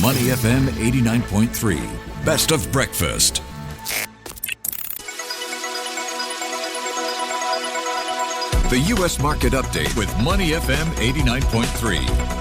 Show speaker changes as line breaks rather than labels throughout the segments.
Money FM 89.3. Best of breakfast. The U.S. Market Update with Money FM 89.3.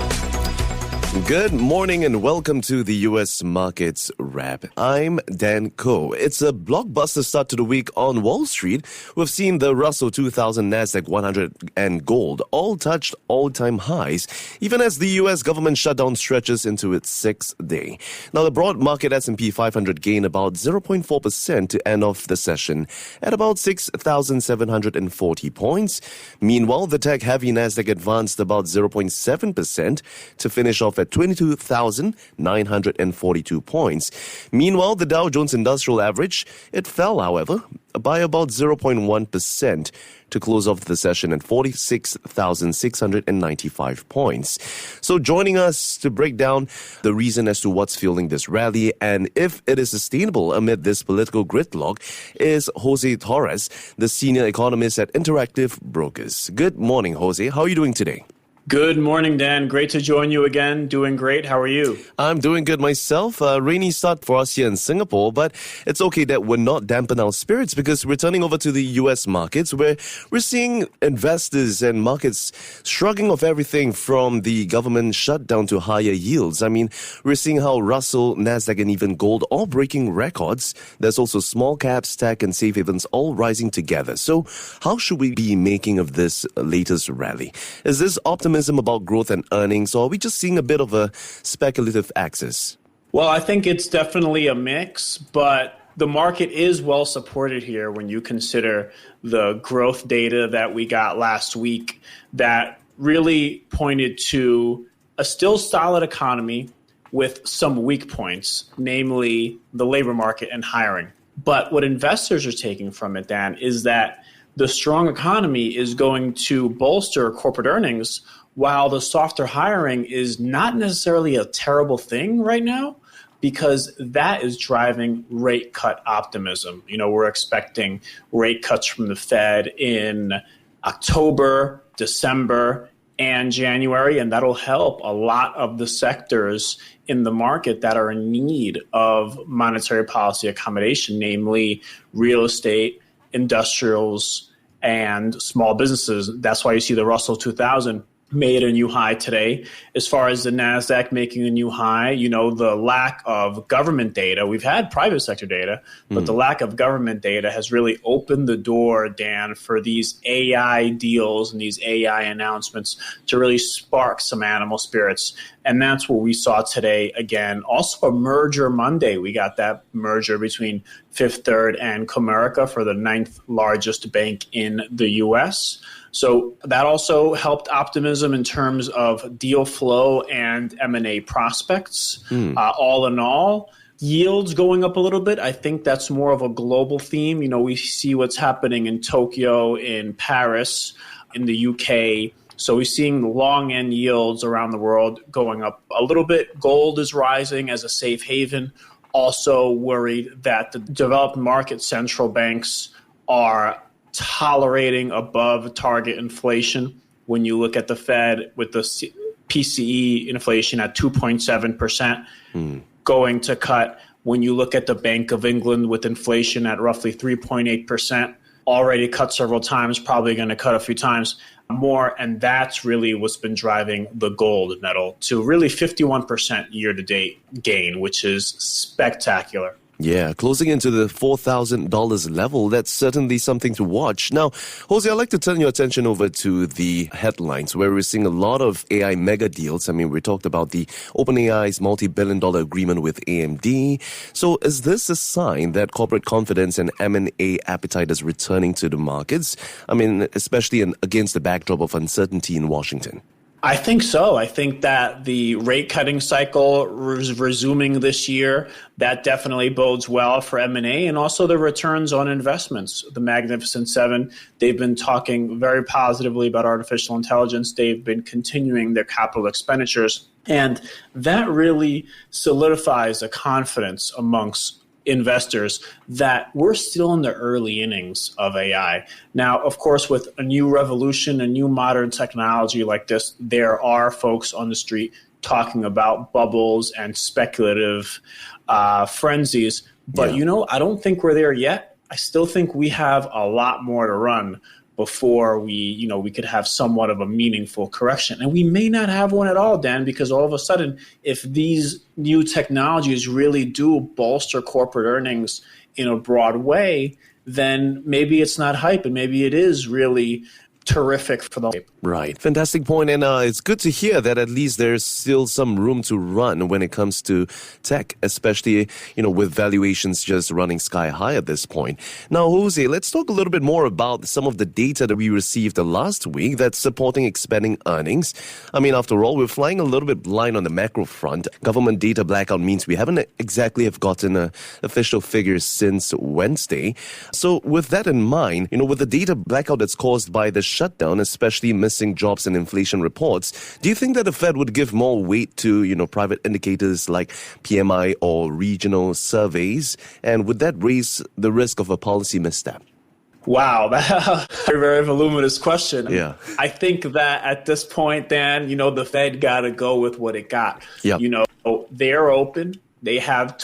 Good morning and welcome to the U.S. Markets Wrap. I'm Dan Koh. It's a blockbuster start to the week on Wall Street. We've seen the Russell 2000, Nasdaq 100 and gold all touched all-time highs, even as the U.S. government shutdown stretches into its sixth day. Now, the broad market S&P 500 gained about 0.4% to end off the session at about 6,740 points. Meanwhile, the tech-heavy Nasdaq advanced about 0.7% to finish off at 22,942 points. Meanwhile, the Dow Jones Industrial Average, it fell, however, by about 0.1% to close off the session at 46,695 points. So joining us to break down the reason as to what's fueling this rally and if it is sustainable amid this political gridlock is José Torres, the senior economist at Interactive Brokers. Good morning, Jose. How are you doing today?
Good morning, Dan. Great to join you again. Doing great. How are you?
I'm doing good myself. Rainy start for us here in Singapore, but it's okay that we're not dampen our spirits because we're turning over to the U.S. markets where we're seeing investors and markets shrugging off everything from the government shutdown to higher yields. I mean, we're seeing how Russell, Nasdaq, and even gold all breaking records. There's also small caps, tech, and safe havens all rising together. So how should we be making of this latest rally? Is this optimism about growth and earnings, or are we just seeing a bit of a speculative axis?
Well, I think it's definitely a mix, but the market is well supported here when you consider the growth data that we got last week that really pointed to a still solid economy with some weak points, namely the labor market and hiring. But what investors are taking from it, Dan, is that the strong economy is going to bolster corporate earnings, while the softer hiring is not necessarily a terrible thing right now, because that is driving rate cut optimism. You know, we're expecting rate cuts from the Fed in October, December, and January, and that'll help a lot of the sectors in the market that are in need of monetary policy accommodation, namely real estate, industrials, and small businesses. That's why you see the Russell 2000 made a new high today. As far as the Nasdaq making a new high, you know, the lack of government data, we've had private sector data, but the lack of government data has really opened the door, Dan, for these AI deals and these AI announcements to really spark some animal spirits. And that's what we saw today again. Also a merger Monday. We got that merger between Fifth Third and Comerica for the 9th largest bank in the U.S. So that also helped optimism in terms of deal flow and M&A prospects. All in all, yields going up a little bit. I think that's more of a global theme. You know, we see what's happening in Tokyo, in Paris, in the UK. So we're seeing long end yields around the world going up a little bit. Gold is rising as a safe haven. Also worried that the developed market central banks are tolerating above target inflation. When you look at the Fed with the PCE inflation at 2.7%, going to cut. When you look at the Bank of England with inflation at roughly 3.8%, already cut several times, probably going to cut a few times more. And that's really what's been driving the gold metal to really 51% year-to-date gain, which is spectacular.
Yeah, closing into the $4,000 level, that's certainly something to watch. Now, Jose, I'd like to turn your attention over to the headlines where we're seeing a lot of AI mega deals. I mean, we talked about the OpenAI's multi-billion-dollar agreement with AMD. So is this a sign that corporate confidence and M&A appetite is returning to the markets? I mean, especially against the backdrop of uncertainty in Washington.
I think so. I think that the rate cutting cycle is resuming this year. That definitely bodes well for M&A and also the returns on investments. The Magnificent Seven, they've been talking very positively about artificial intelligence. They've been continuing their capital expenditures. And that really solidifies the confidence amongst investors that we're still in the early innings of AI. Now, of course, with a new revolution, a new modern technology like this, there are folks on the street talking about bubbles and speculative frenzies. But, I don't think we're there yet. I still think we have a lot more to run before we could have somewhat of a meaningful correction. And we may not have one at all, Dan, because all of a sudden, if these new technologies really do bolster corporate earnings in a broad way, then maybe it's not hype and maybe it is really terrific for the hype.
Right. Fantastic point. And it's good to hear that at least there's still some room to run when it comes to tech, especially, with valuations just running sky high at this point. Now, Jose, let's talk a little bit more about some of the data that we received last week that's supporting expanding earnings. I mean, after all, we're flying a little bit blind on the macro front. Government data blackout means we haven't exactly have gotten official figures since Wednesday. So with that in mind, with the data blackout that's caused by the shutdown, especially missing jobs and inflation reports, do you think that the Fed would give more weight to, private indicators like PMI or regional surveys? And would that raise the risk of a policy misstep?
Wow, that's a very, very voluminous question.
Yeah.
I think that at this point, Dan, the Fed got to go with what it got.
Yep.
They're open. They have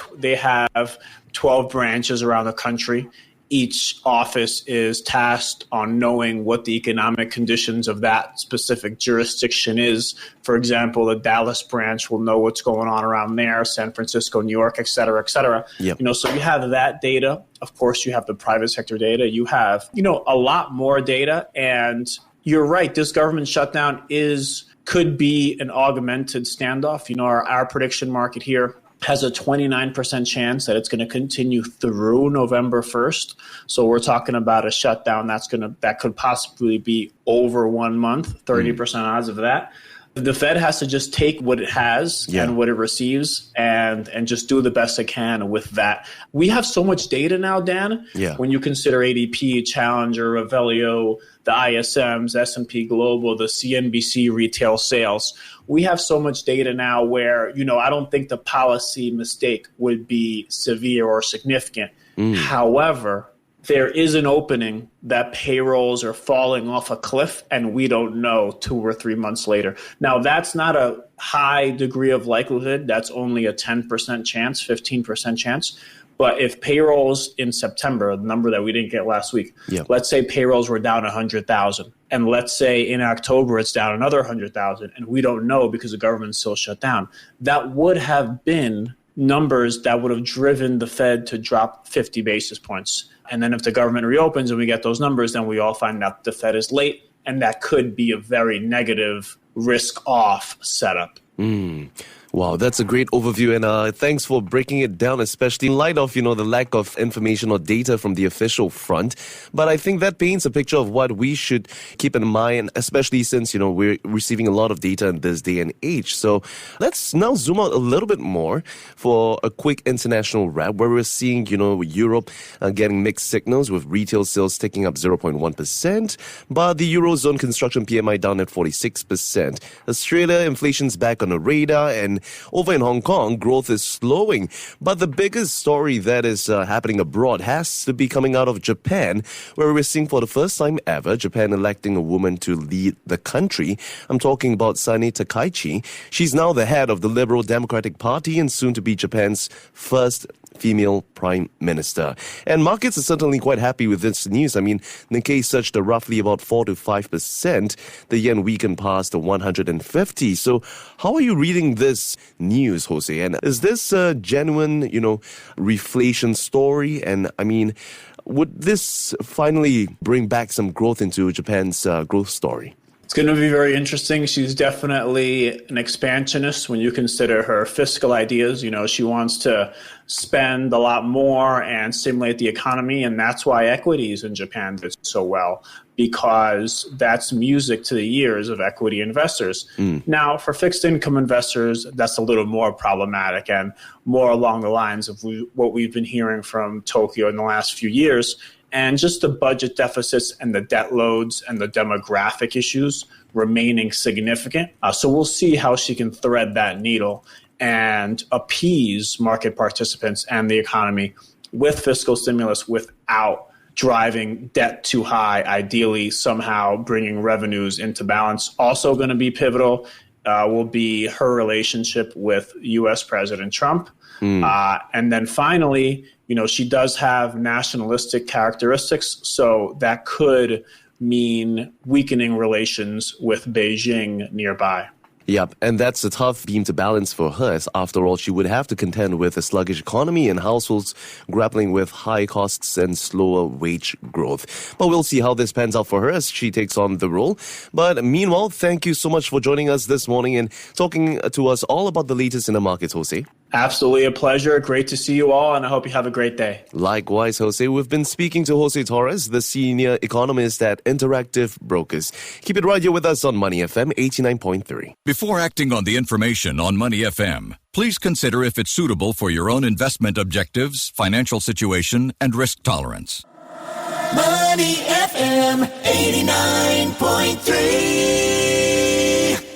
12 branches around the country. Each office is tasked on knowing what the economic conditions of that specific jurisdiction is. For example, the Dallas branch will know what's going on around there, San Francisco, New York, et cetera, et cetera.
Yep.
So you have that data. Of course, you have the private sector data. You have, a lot more data. And you're right, this government shutdown could be an augmented standoff. Our prediction market here has a 29% chance that it's going to continue through November 1st. So we're talking about a shutdown that could possibly be over 1 month, 30% odds of that. The Fed has to just take what it has and what it receives and just do the best it can with that. We have so much data now, Dan, when you consider ADP, Challenger, Revelio, the ISMs, S&P Global, the CNBC retail sales. We have so much data now where, I don't think the policy mistake would be severe or significant. However, there is an opening that payrolls are falling off a cliff and we don't know 2 or 3 months later. Now, that's not a high degree of likelihood. That's only a 10% chance, 15% chance. But if payrolls in September, the number that we didn't get last week, let's say payrolls were down 100,000. And let's say in October it's down another 100,000 and we don't know because the government's still shut down. That would have been numbers that would have driven the Fed to drop 50 basis points. And then if the government reopens and we get those numbers, then we all find out the Fed is late. And that could be a very negative risk-off setup.
Wow, that's a great overview, and thanks for breaking it down, especially in light of, the lack of information or data from the official front. But I think that paints a picture of what we should keep in mind, especially since, we're receiving a lot of data in this day and age. So let's now zoom out a little bit more for a quick international wrap, where we're seeing, Europe getting mixed signals with retail sales ticking up 0.1%, but the Eurozone construction PMI down at 46%. Australia, inflation's back on the radar, and over in Hong Kong, growth is slowing. But the biggest story that is happening abroad has to be coming out of Japan, where we're seeing for the first time ever, Japan electing a woman to lead the country. I'm talking about Sanae Takaichi. She's now the head of the Liberal Democratic Party and soon to be Japan's first female prime minister. And markets are certainly quite happy with this news. I mean, Nikkei surged to roughly about 4 to 5%. The yen weakened past 150. So how are you reading this news, Jose? And is this a genuine, reflation story? And I mean, would this finally bring back some growth into Japan's growth story?
It's going to be very interesting. She's definitely an expansionist when you consider her fiscal ideas. She wants to spend a lot more and stimulate the economy. And that's why equities in Japan did so well, because that's music to the ears of equity investors. Now, for fixed income investors, that's a little more problematic and more along the lines of what we've been hearing from Tokyo in the last few years. And just the budget deficits and the debt loads and the demographic issues remaining significant. So we'll see how she can thread that needle and appease market participants and the economy with fiscal stimulus without driving debt too high, ideally somehow bringing revenues into balance. Also going to be pivotal will be her relationship with U.S. President Trump. And then finally, she does have nationalistic characteristics, so that could mean weakening relations with Beijing nearby.
Yep, and that's a tough beam to balance for her, as after all, she would have to contend with a sluggish economy and households grappling with high costs and slower wage growth. But we'll see how this pans out for her as she takes on the role. But meanwhile, thank you so much for joining us this morning and talking to us all about the latest in the markets, Jose.
Absolutely a pleasure. Great to see you all, and I hope you have a great day.
Likewise, Jose. We've been speaking to José Torres, the senior economist at Interactive Brokers. Keep it right here with us on Money FM 89.3.
Before acting on the information on Money FM, please consider if it's suitable for your own investment objectives, financial situation, and risk tolerance.
Money FM 89.3.